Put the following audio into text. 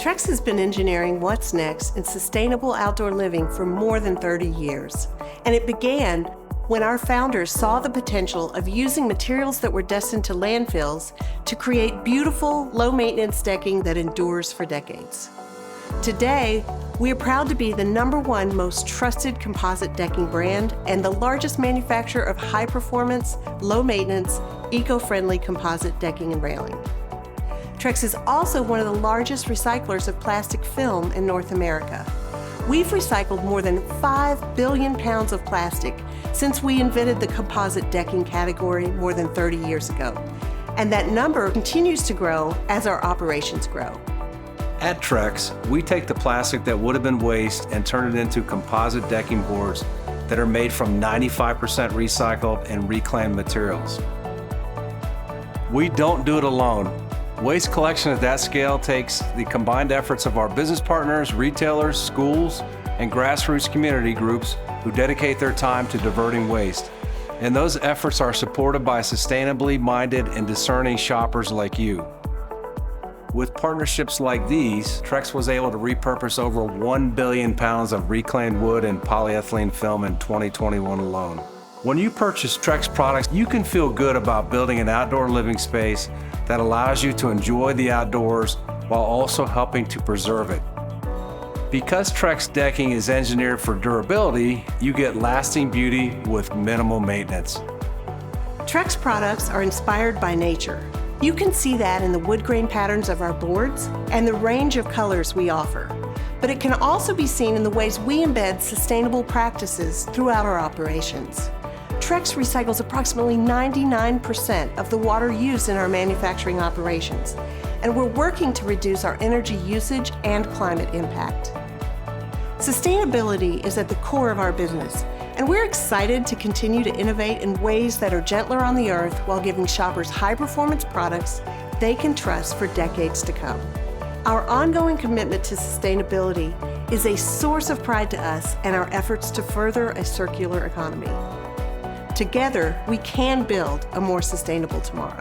Trex has been engineering what's next in sustainable outdoor living for more than 30 years. And it began when our founders saw the potential of using materials that were destined to landfills to create beautiful, low-maintenance decking that endures for decades. Today, we are proud to be the #1 most trusted composite decking brand and the largest manufacturer of high-performance, low-maintenance, eco-friendly composite decking and railing. Trex is also one of the largest recyclers of plastic film in North America. We've recycled more than 5 billion pounds of plastic since we invented the composite decking category more than 30 years ago. And that number continues to grow as our operations grow. At Trex, we take the plastic that would have been waste and turn it into composite decking boards that are made from 95% recycled and reclaimed materials. We don't do it alone. Waste collection at that scale takes the combined efforts of our business partners, retailers, schools, and grassroots community groups who dedicate their time to diverting waste. And those efforts are supported by sustainably minded and discerning shoppers like you. With partnerships like these, Trex was able to repurpose over 1 billion pounds of reclaimed wood and polyethylene film in 2021 alone. When you purchase Trex products, you can feel good about building an outdoor living space that allows you to enjoy the outdoors while also helping to preserve it. Because Trex decking is engineered for durability, you get lasting beauty with minimal maintenance. Trex products are inspired by nature. You can see that in the wood grain patterns of our boards and the range of colors we offer. But it can also be seen in the ways we embed sustainable practices throughout our operations. Trex recycles approximately 99% of the water used in our manufacturing operations, and we're working to reduce our energy usage and climate impact. Sustainability is at the core of our business, and we're excited to continue to innovate in ways that are gentler on the earth while giving shoppers high-performance products they can trust for decades to come. Our ongoing commitment to sustainability is a source of pride to us and our efforts to further a circular economy. Together, we can build a more sustainable tomorrow.